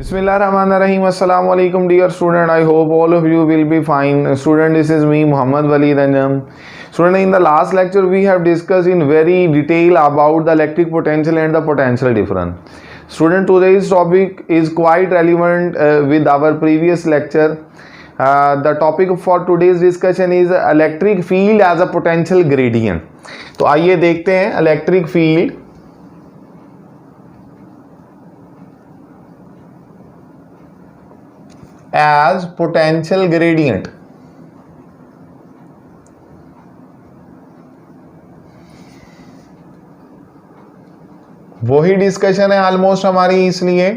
Bismillahirrahmanirrahim. Assalamu alaikum dear student. I hope all of you will be fine. Student, this is me Muhammad Waleed Anjam. Student, in the last lecture we have discussed in very detail about the electric potential and the potential difference. Student, today's topic is quite relevant with our previous lecture. The topic for today's discussion is electric field as a potential gradient. तो आइए देखते हैं electric field as potential gradient. वही discussion है almost हमारी, इसलिए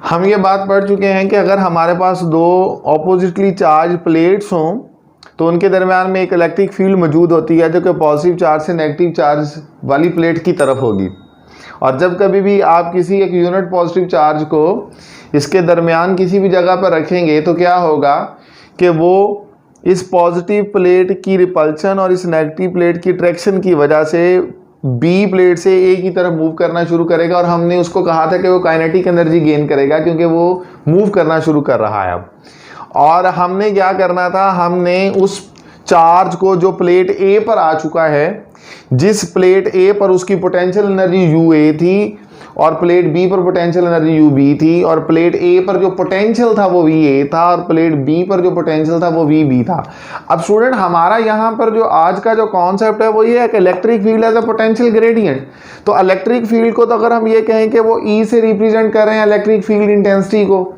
हम ये बात पढ़ चुके हैं कि अगर हमारे पास दो ऑपोजिटली चार्ज प्लेट्स हों तो उनके दरम्यान में एक इलेक्ट्रिक फील्ड मौजूद होती है जो कि पॉजिटिव चार्ज से नेगेटिव चार्ज वाली प्लेट की तरफ होगी। और जब कभी भी आप किसी एक यूनिट पॉजिटिव चार्ज को इसके दरमियान किसी भी जगह पर रखेंगे तो क्या होगा कि वो इस पॉजिटिव प्लेट की रिपल्शन और इस नेगेटिव प्लेट की अट्रैक्शन की वजह से बी प्लेट से ए की तरफ मूव करना शुरू करेगा। और हमने उसको कहा था कि वो काइनेटिक एनर्जी गेन करेगा क्योंकि वो मूव करना शुरू कर रहा है अब। और हमने क्या करना था, हमने उस चार्ज को जो प्लेट ए पर आ चुका है, जिस प्लेट ए पर उसकी पोटेंशियल एनर्जी यू ए थी और प्लेट बी पर पोटेंशियल एनर्जी यू बी थी, और प्लेट ए पर जो पोटेंशियल था वो वी ए था और प्लेट बी पर जो पोटेंशियल था वो वी बी था। अब स्टूडेंट, हमारा यहाँ पर जो आज का जो कॉन्सेप्ट है वो ये है कि electric field as a potential gradient. तो इलेक्ट्रिक फील्ड को तो अगर हम ये कहें कि वो ई से रिप्रेजेंट कर रहे हैं इलेक्ट्रिक फील्ड इंटेंसिटी को,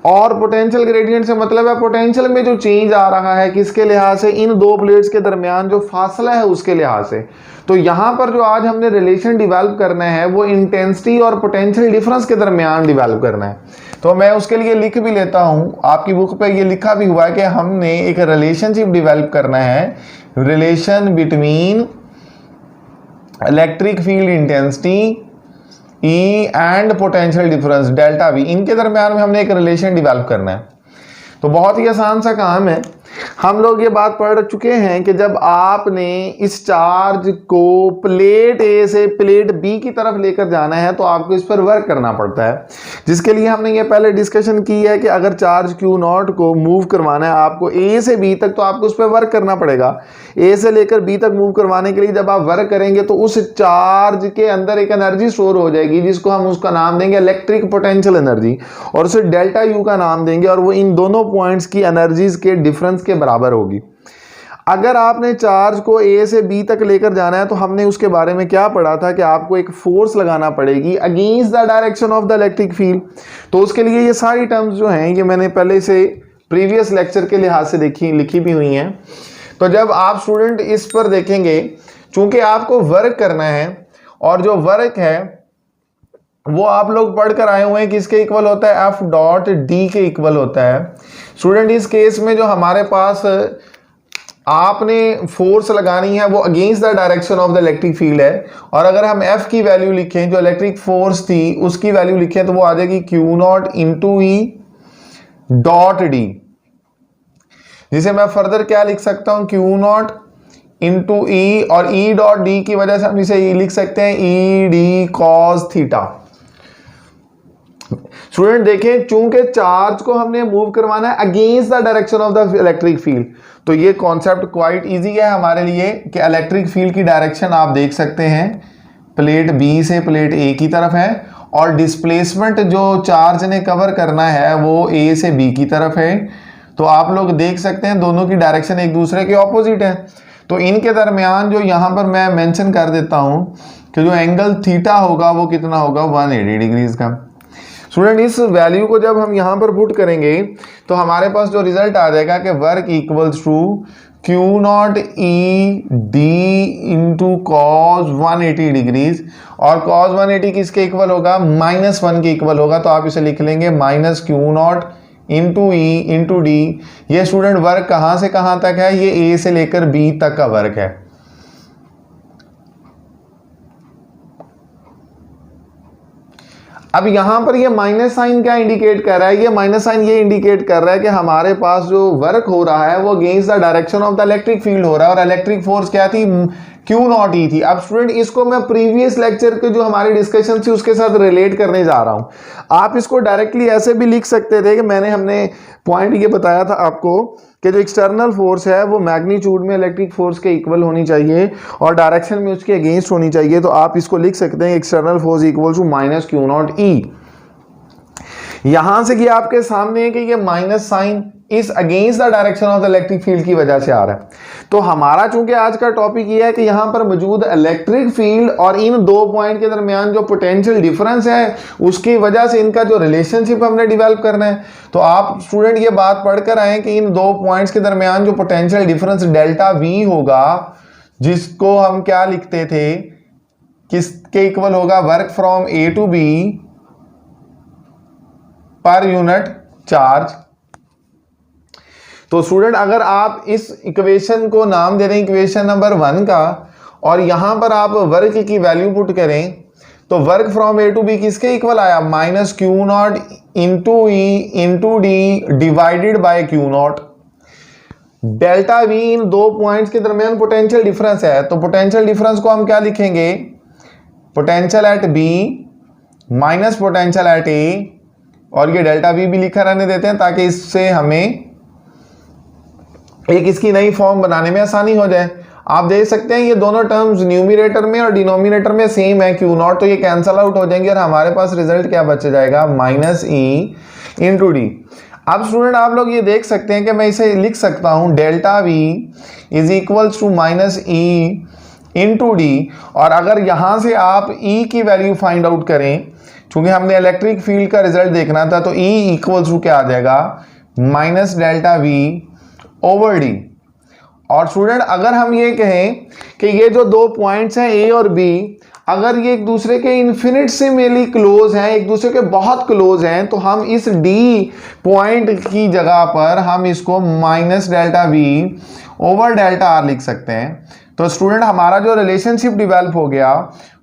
और पोटेंशियल ग्रेडियंट से मतलब है पोटेंशियल में जो चेंज आ रहा है किसके लिहाज से, इन दो प्लेट्स के दरमियान जो फासला है उसके लिहाज से। तो यहाँ पर जो आज हमने रिलेशन डिवेल्प करना है वो इंटेंसिटी और पोटेंशियल डिफरेंस के दरमियान डिवेल्प करना है। तो मैं उसके लिए लिख भी लेता हूँ, आपकी बुक पे ये लिखा भी हुआ है कि हमने एक रिलेशनशिप डिवेल्प करना है, relation between electric field intensity E and potential difference delta V, इनके दरमियान में हमने एक रिलेशन डिवेल्प करना है। तो बहुत ही आसान सा काम है। हम लोग ये बात पढ़ चुके हैं कि जब आपने इस चार्ज को प्लेट ए से प्लेट बी की तरफ लेकर जाना है तो आपको इस पर वर्क करना पड़ता है, जिसके लिए हमने ये पहले डिस्कशन की है कि अगर चार्ज क्यू नॉट को मूव करवाना है आपको ए से बी तक तो आपको उस पर वर्क करना पड़ेगा। ए से लेकर बी तक मूव करवाने के लिए जब आप वर्क करेंगे तो उस चार्ज के अंदर एक एनर्जी स्टोर हो जाएगी जिसको हम उसका नाम देंगे इलेक्ट्रिक पोटेंशियल एनर्जी, और उसे डेल्टा यू का नाम देंगे, और वो इन दोनों पॉइंट्स की एनर्जीज के डिफरेंस के बराबर होगी। अगर आपने चार्ज को ए से बी तक लेकर जाना है तो हमने उसके बारे में क्या पढ़ा था कि आपको एक फोर्स लगाना पड़ेगी against the direction of the electric field. तो उसके लिए ये सारी टर्म्स जो हैं ये मैंने पहले से प्रीवियस लेक्चर के लिहाज से लिखी भी हुई हैं। तो जब आप स्टूडेंट इस पर देखेंगे, चूंकि आपको वर्क करना है और जो वर्क है वो आप लोग पढ़ कर आए हुए हैं किसके इक्वल होता है, एफ डॉट डी के इक्वल होता है। स्टूडेंट, इस केस में जो हमारे पास आपने फोर्स लगानी है वो against the direction of the electric field है, और अगर हम एफ की वैल्यू लिखें जो इलेक्ट्रिक फोर्स थी उसकी वैल्यू लिखें तो वो आ जाएगी Q naught into E dot D, जिसे मैं फर्दर क्या लिख सकता हूं, क्यू नॉट इंटू ई, और ई डॉट डी की वजह से हम इसे लिख सकते हैं E D cos theta. Student देखें, चूंकि चार्ज को हमने मूव करवाना है against the direction of the electric field, तो ये कॉन्सेप्ट क्वाइट इजी है हमारे लिए कि इलेक्ट्रिक फील्ड की डायरेक्शन आप देख सकते हैं प्लेट बी से प्लेट ए की तरफ है, और डिस्प्लेसमेंट जो चार्ज ने कवर करना है वो ए से बी की तरफ है। तो आप लोग देख सकते हैं दोनों की डायरेक्शन एक दूसरे के ऑपोजिट है। तो इनके दरमियान जो यहाँ पर मैं मेंशन कर देता हूँ कि जो एंगल थीटा होगा वो कितना होगा, 180 डिग्रीज का। स्टूडेंट, इस वैल्यू को जब हम यहाँ पर पुट करेंगे तो हमारे पास जो रिजल्ट आ जाएगा कि work equals to Q naught E D into cos 180 degrees, और कॉस 180 किसके इक्वल होगा, -1 के इक्वल होगा। तो आप इसे लिख लेंगे minus q naught into e into D. ये स्टूडेंट वर्क कहाँ से कहाँ तक है, ये ए से लेकर बी तक का वर्क है। अब यहां पर ये माइनस साइन क्या इंडिकेट कर रहा है, ये माइनस साइन ये इंडिकेट कर रहा है कि हमारे पास जो वर्क हो रहा है वो against the direction of the electric field हो रहा है, और इलेक्ट्रिक फोर्स क्या थी, क्यू नॉट ई थी। अब स्टूडेंट इसको मैं प्रीवियस लेक्चर के जो हमारी डिस्कशन थी उसके साथ रिलेट करने जा रहा हूं। आप इसको डायरेक्टली ऐसे भी लिख सकते थे कि हमने पॉइंट ये बताया था आपको कि जो एक्सटर्नल फोर्स है वो मैग्नीट्यूड में इलेक्ट्रिक फोर्स के इक्वल होनी चाहिए और डायरेक्शन में उसके अगेंस्ट होनी चाहिए। तो आप इसको लिख सकते हैं external force equal to minus q naught e. यहां से कि आपके सामने है कि ये minus sign is against the direction of the electric field की वजह से आ रहा है। तो हमारा चूंकि आज का टॉपिक ये है कि यहां पर मौजूद इलेक्ट्रिक फील्ड और इन दो पॉइंट के दरमियान जो पोटेंशियल डिफरेंस है उसकी वजह से इनका जो रिलेशनशिप हमने डेवलप करना है। तो आप स्टूडेंट ये बात पढ़कर आए कि इन दो पॉइंट्स के दरमियान जो पोटेंशियल डिफरेंस डेल्टा वी होगा, जिसको हम क्या लिखते थे, किसके इक्वल होगा, work from A to B पर यूनिट चार्ज। तो स्टूडेंट अगर आप इस इक्वेशन को नाम दे रहे हैं इक्वेशन नंबर 1 का और यहां पर आप वर्क की वैल्यू पुट करें तो work from A to B किसके इक्वल आया, minus q naught into e into d divided by q naught. Delta V इन दो पॉइंट्स के दरमियान पोटेंशियल डिफरेंस है। तो पोटेंशियल डिफरेंस को हम क्या लिखेंगे, potential at B minus potential at A, और ये डेल्टा वी भी लिखा रहने देते हैं ताकि इससे हमें एक इसकी नई फॉर्म बनाने में आसानी हो जाए। आप देख सकते हैं ये दोनों टर्म्स न्यूमरेटर में और डिनोमिनेटर में सेम है क्यू नॉट, तो ये कैंसल आउट हो जाएंगे और हमारे पास रिजल्ट क्या बच जाएगा, माइनस ई इंटू डी। अब स्टूडेंट आप लोग ये देख सकते हैं कि मैं इसे लिख सकता हूं delta V is equals to minus E into D, और अगर यहां से आप ई की वैल्यू फाइंड आउट करें, क्योंकि हमने इलेक्ट्रिक फील्ड का रिजल्ट देखना था, तो ई इक्वल्स टू क्या आ जाएगा, minus delta V over D. और स्टूडेंट अगर हम ये कहें कि ये जो दो पॉइंट्स हैं ए और बी, अगर ये एक दूसरे के इन्फिनिटेसिमली क्लोज हैं, एक दूसरे के बहुत क्लोज हैं, तो हम इस डी पॉइंट की जगह पर हम इसको minus delta V over delta are लिख सकते हैं। तो स्टूडेंट हमारा जो रिलेशनशिप डिवेल्प हो गया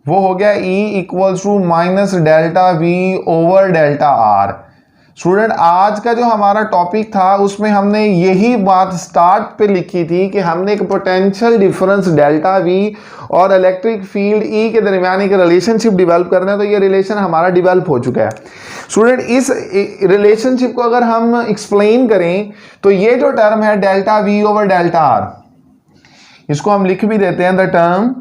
वो हो गया E equals to minus delta V over delta R. Student आज का जो हमारा टॉपिक था उसमें हमने यही बात स्टार्ट पे लिखी थी कि हमने एक पोटेंशियल डिफरेंस डेल्टा वी और इलेक्ट्रिक फील्ड ई के दरमियान एक रिलेशनशिप डेवलप करना है। तो ये रिलेशन हमारा डेवलप हो चुका है। स्टूडेंट इस रिलेशनशिप को अगर हम एक्सप्लेन करें तो ये जो टर्म है delta V over delta are, इसको हम लिख भी देते हैं the term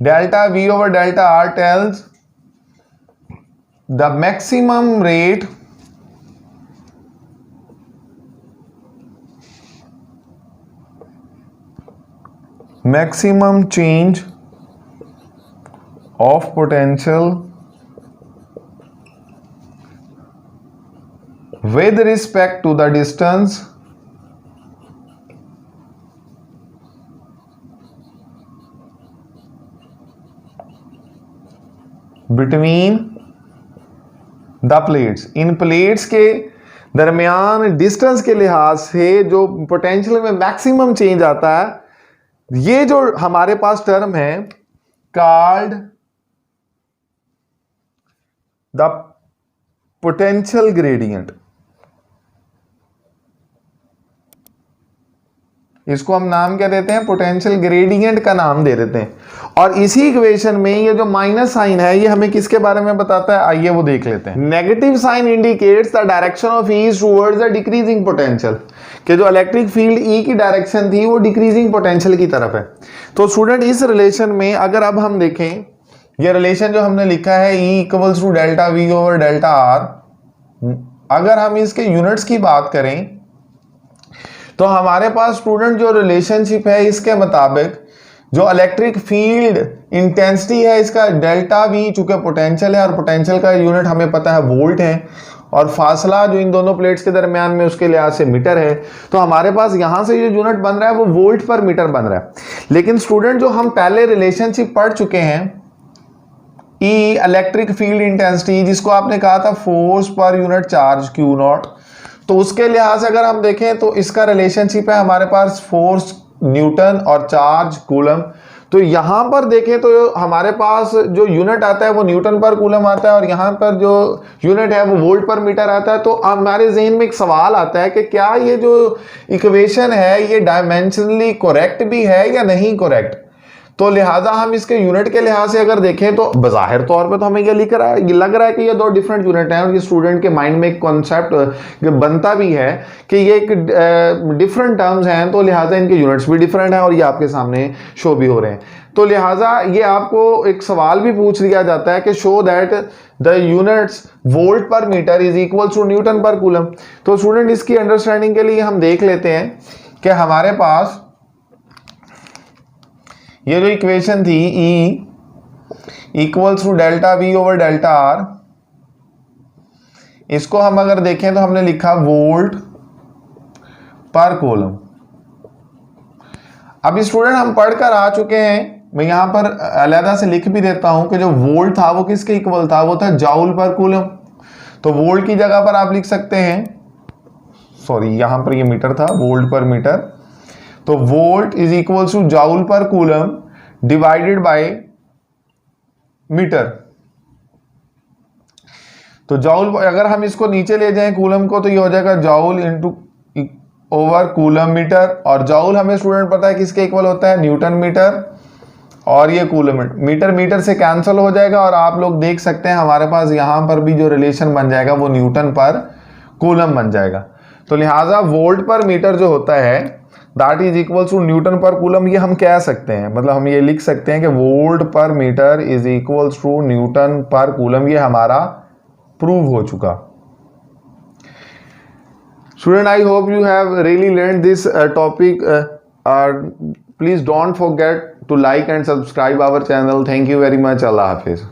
delta V over delta R tells the maximum rate maximum change of potential with respect to the distance between the plates. In plates के दरमियान distance के लिहाज से जो पोटेंशियल में मैक्सिमम चेंज आता है, ये जो हमारे पास टर्म है कॉल्ड द पोटेंशियल ग्रेडियंट। इसको हम नाम क्या देते हैं, पोटेंशियल ग्रेडियंट का नाम दे देते हैं। और इसी इक्वेशन में ये जो माइनस साइन है ये हमें किसके बारे में बताता है, आइए वो देख लेते हैं। Negative sign indicates the direction of E towards the decreasing potential, कि जो इलेक्ट्रिक फील्ड ई की डायरेक्शन थी वो डिक्रीजिंग पोटेंशियल की तरफ है। तो स्टूडेंट इस रिलेशन में अगर अब हम देखें, ये रिलेशन जो हमने लिखा है E equals to delta V over delta R, अगर हम इसके यूनिट्स की बात करें तो हमारे पास स्टूडेंट जो रिलेशनशिप है इसके मुताबिक जो इलेक्ट्रिक फील्ड इंटेंसिटी है इसका डेल्टा वी, चूंकि पोटेंशियल है और पोटेंशियल का यूनिट हमें पता है वोल्ट है, और फासला जो इन दोनों प्लेट्स के दरमियान में उसके लिहाज से मीटर है, तो हमारे पास यहां से जो यूनिट बन रहा है वो वोल्ट पर मीटर बन रहा है। लेकिन स्टूडेंट जो हम पहले रिलेशनशिप पढ़ चुके हैं ई इलेक्ट्रिक फील्ड इंटेंसिटी, जिसको आपने कहा था फोर्स पर यूनिट चार्ज क्यू नॉट, तो उसके लिहाज से अगर हम देखें तो इसका रिलेशनशिप है हमारे पास फोर्स न्यूटन और चार्ज कूलम। तो यहाँ पर देखें तो हमारे पास जो यूनिट आता है वो न्यूटन पर कूलम आता है और यहाँ पर जो यूनिट है वो वोल्ट पर मीटर आता है। तो हमारे जहन में एक सवाल आता है कि क्या ये जो इक्वेशन है ये डायमेंशनली करेक्ट भी है या नहीं करेक्ट। तो लिहाजा हम इसके यूनिट के लिहाज से अगर देखें तो बज़ाहिर तौर पे तो हमें ये लग रहा है कि ये दो डिफरेंट यूनिट हैं और ये स्टूडेंट के माइंड में एक कॉन्सेप्ट बनता भी है कि ये एक डिफरेंट टर्म्स हैं, तो लिहाजा इनके यूनिट्स भी डिफरेंट हैं और ये आपके सामने शो भी हो रहे हैं। तो लिहाजा ये आपको एक सवाल भी पूछ लिया जाता है कि show that the units volt per metre is equal to newton per coulomb. तो स्टूडेंट इसकी अंडरस्टैंडिंग के लिए हम देख लेते हैं कि हमारे पास ये जो इक्वेशन थी E equals to delta V over delta R, इसको हम अगर देखें तो हमने लिखा वोल्ट पर कूलम। अभी स्टूडेंट हम पढ़कर आ चुके हैं, मैं यहां पर अलहदा से लिख भी देता हूं कि जो वोल्ट था वो किसके इक्वल था, वो था जाउल पर कूलम। तो वोल्ट की जगह पर आप लिख सकते हैं, सॉरी यहां पर ये मीटर था, वोल्ट पर मीटर। तो volt is equal to joule per coulomb divided by metre. तो जाउल अगर हम इसको नीचे ले जाएं कूलम को तो ये हो जाएगा joule into over coulomb metre. और जाउल हमें स्टूडेंट पता है किसके इक्वल होता है, न्यूटन मीटर। और ये कूलम मीटर मीटर से कैंसिल हो जाएगा और आप लोग देख सकते हैं हमारे पास यहां पर भी जो रिलेशन बन जाएगा वो न्यूटन पर कूलम बन जाएगा। तो लिहाजा वोल्ट पर मीटर जो होता है that is equal to newton per coulomb, ये हम कह सकते हैं, मतलब हम ये लिख सकते हैं कि volt per metre is equal to newton per coulomb. ये हमारा प्रूव हो चुका। Student I hope you have really learn this topic. Please don't forget to like and subscribe our channel. Thank you very much. Allah Hafiz.